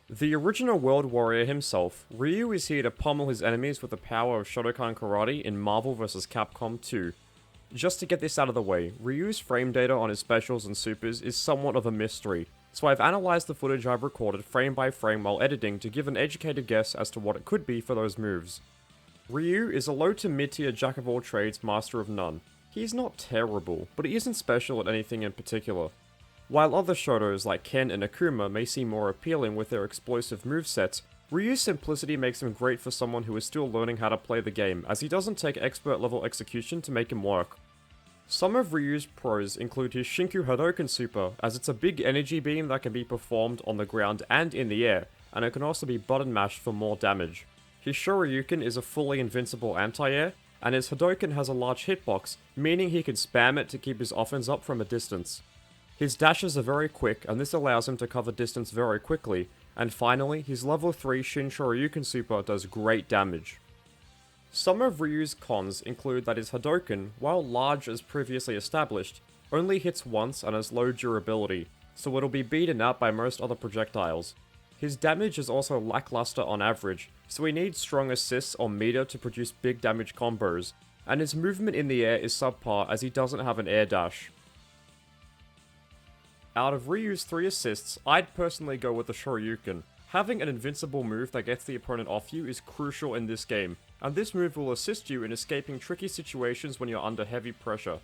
The original World Warrior himself, Ryu is here to pummel his enemies with the power of Shotokan Karate in Marvel vs. Capcom 2. Just to get this out of the way, Ryu's frame data on his specials and supers is somewhat of a mystery, so I've analysed the footage I've recorded frame by frame while editing to give an educated guess as to what it could be for those moves. Ryu is a low to mid tier jack of all trades, master of none. He's not terrible, but he isn't special at anything in particular. While other Shotos like Ken and Akuma may seem more appealing with their explosive movesets, Ryu's simplicity makes him great for someone who is still learning how to play the game, as he doesn't take expert level execution to make him work. Some of Ryu's pros include his SHINKU HADOKEN super, as it's a big energy beam that can be performed on the ground and in the air, and it can also be button mashed for more damage. His SHORYUKEN is a fully invincible anti-air, and his HADOKEN has a large hitbox, meaning he can spam it to keep his offense up from a distance. His dashes are very quick, and this allows him to cover distance very quickly, and finally, his level 3 Shin Shoryuken super does great damage. Some of Ryu's cons include that his Hadoken, while large as previously established, only hits once and has low durability, so it'll be beaten out by most other projectiles. His damage is also lackluster on average, so he needs strong assists or meter to produce big damage combos, and his movement in the air is subpar as he doesn't have an air dash. Out of Ryu's 3 assists, I'd personally go with the Shoryuken. Having an invincible move that gets the opponent off you is crucial in this game, and this move will assist you in escaping tricky situations when you're under heavy pressure.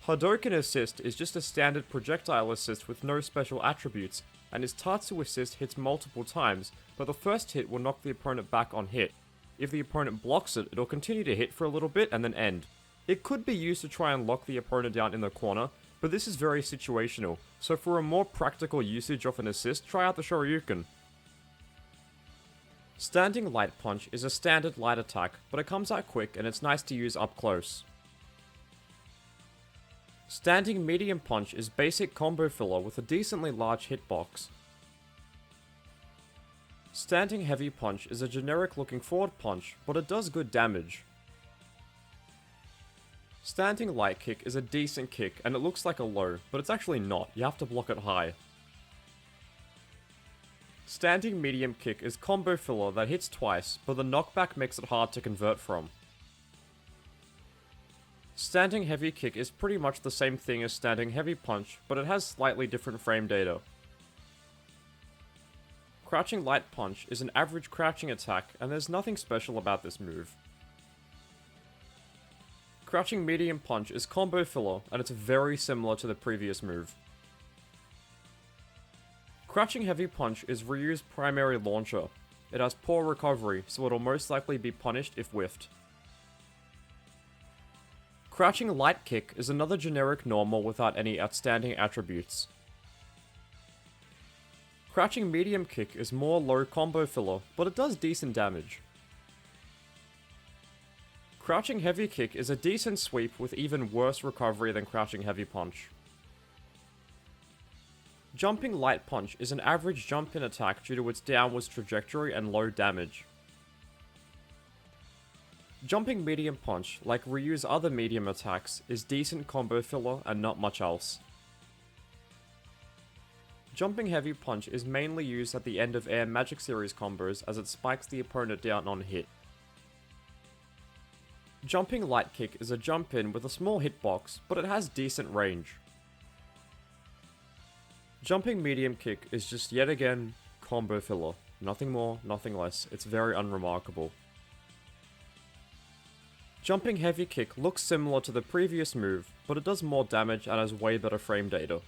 Hadoken assist is just a standard projectile assist with no special attributes, and his Tatsu assist hits multiple times, but the first hit will knock the opponent back on hit. If the opponent blocks it, it'll continue to hit for a little bit and then end. It could be used to try and lock the opponent down in the corner, but this is very situational, so for a more practical usage of an assist, try out the Shoryuken. Standing Light Punch is a standard light attack, but it comes out quick and it's nice to use up close. Standing Medium Punch is basic combo filler with a decently large hitbox. Standing Heavy Punch is a generic looking forward punch, but it does good damage. Standing Light Kick is a decent kick and it looks like a low, but it's actually not, you have to block it high. Standing Medium Kick is combo filler that hits twice, but the knockback makes it hard to convert from. Standing Heavy Kick is pretty much the same thing as Standing Heavy Punch, but it has slightly different frame data. Crouching Light Punch is an average crouching attack, and there's nothing special about this move. Crouching Medium Punch is combo filler, and it's very similar to the previous move. Crouching Heavy Punch is Ryu's primary launcher. It has poor recovery, so it'll most likely be punished if whiffed. Crouching Light Kick is another generic normal without any outstanding attributes. Crouching Medium Kick is more low combo filler, but it does decent damage. Crouching Heavy Kick is a decent sweep with even worse recovery than Crouching Heavy Punch. Jumping Light Punch is an average jump-in attack due to its downwards trajectory and low damage. Jumping Medium Punch, like Ryu's other medium attacks, is decent combo filler and not much else. Jumping Heavy Punch is mainly used at the end of Air Magic Series combos as it spikes the opponent down on hit. Jumping Light Kick is a jump in with a small hitbox, but it has decent range. Jumping Medium Kick is just yet again combo filler. Nothing more, nothing less. It's very unremarkable. Jumping Heavy Kick looks similar to the previous move, but it does more damage and has way better frame data.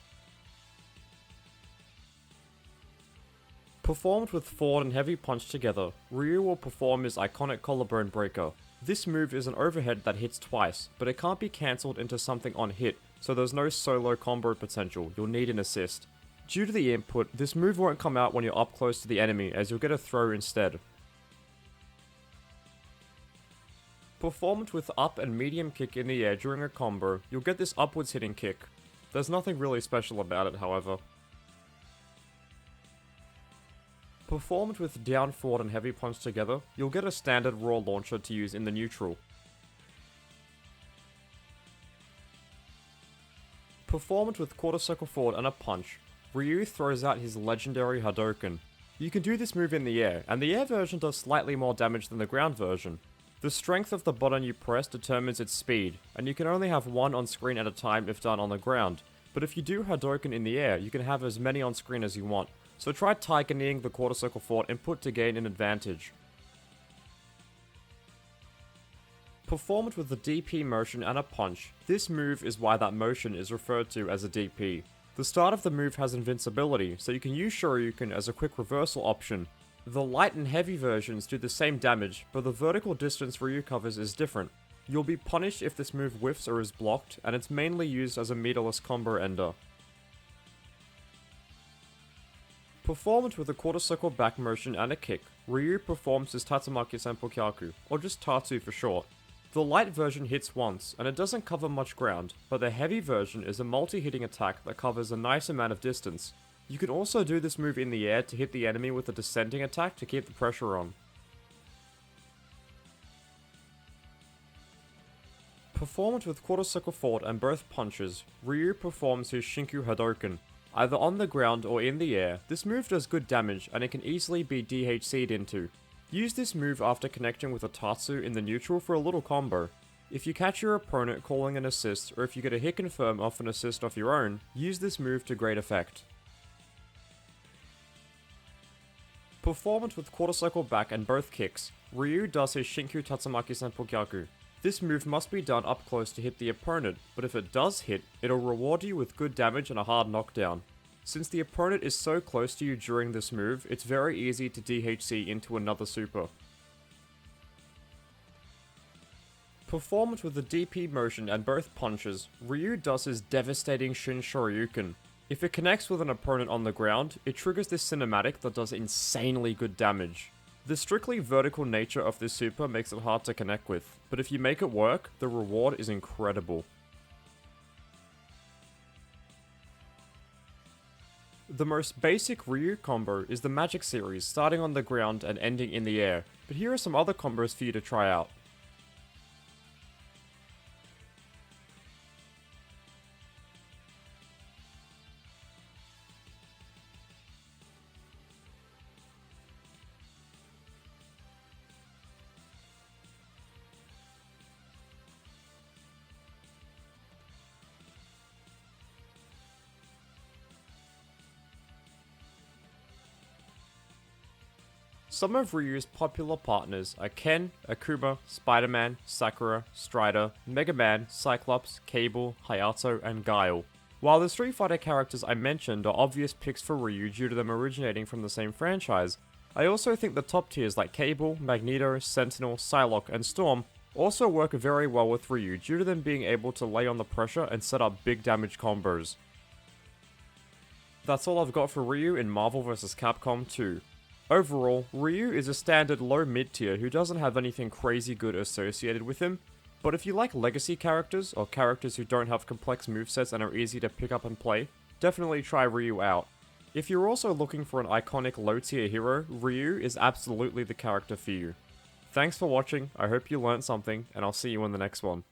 Performed with forward and heavy punch together, Ryu will perform his iconic collarbone breaker. This move is an overhead that hits twice, but it can't be cancelled into something on hit, so there's no solo combo potential, you'll need an assist. Due to the input, this move won't come out when you're up close to the enemy as you'll get a throw instead. Performed with up and medium kick in the air during a combo, you'll get this upwards hitting kick. There's nothing really special about it, however. Performed with down forward and heavy punch together, you'll get a standard raw launcher to use in the neutral. Performed with quarter circle forward and a punch, Ryu throws out his legendary Hadoken. You can do this move in the air, and the air version does slightly more damage than the ground version. The strength of the button you press determines its speed, and you can only have one on screen at a time if done on the ground, but if you do Hadoken in the air, you can have as many on screen as you want, so try Taikening the quarter circle fort input to gain an advantage. Perform it with the DP motion and a punch. This move is why that motion is referred to as a DP. The start of the move has invincibility, so you can use Shoryuken as a quick reversal option. The light and heavy versions do the same damage, but the vertical distance Ryu covers is different. You'll be punished if this move whiffs or is blocked, and it's mainly used as a meterless combo ender. Perform it with a quarter circle back motion and a kick. Ryu performs his Tatsumaki Senpokyaku, or just Tatsu for short. The light version hits once, and it doesn't cover much ground, but the heavy version is a multi-hitting attack that covers a nice amount of distance. You can also do this move in the air to hit the enemy with a descending attack to keep the pressure on. Perform it with quarter circle fort and both punches. Ryu performs his Shinku Hadoken. Either on the ground or in the air, this move does good damage and it can easily be DHC'd into. Use this move after connecting with a Tatsu in the neutral for a little combo. If you catch your opponent calling an assist, or if you get a hit confirm off an assist of your own, use this move to great effect. Perform it with quarter circle back and both kicks. Ryu does his Shinku Tatsumaki Senpokyaku. This move must be done up close to hit the opponent, but if it does hit, it'll reward you with good damage and a hard knockdown. Since the opponent is so close to you during this move, it's very easy to DHC into another super. Perform it with the DP motion and both punches. Ryu does his devastating Shin Shoryuken. If it connects with an opponent on the ground, it triggers this cinematic that does insanely good damage. The strictly vertical nature of this super makes it hard to connect with, but if you make it work, the reward is incredible. The most basic Ryu combo is the Magic series, starting on the ground and ending in the air, but here are some other combos for you to try out. Some of Ryu's popular partners are Ken, Akuma, Spider-Man, Sakura, Strider, Mega Man, Cyclops, Cable, Hayato, and Guile. While the Street Fighter characters I mentioned are obvious picks for Ryu due to them originating from the same franchise, I also think the top tiers like Cable, Magneto, Sentinel, Psylocke, and Storm also work very well with Ryu due to them being able to lay on the pressure and set up big damage combos. That's all I've got for Ryu in Marvel vs. Capcom 2. Overall, Ryu is a standard low mid tier who doesn't have anything crazy good associated with him, but if you like legacy characters, or characters who don't have complex movesets and are easy to pick up and play, definitely try Ryu out. If you're also looking for an iconic low tier hero, Ryu is absolutely the character for you. Thanks for watching, I hope you learned something, and I'll see you in the next one.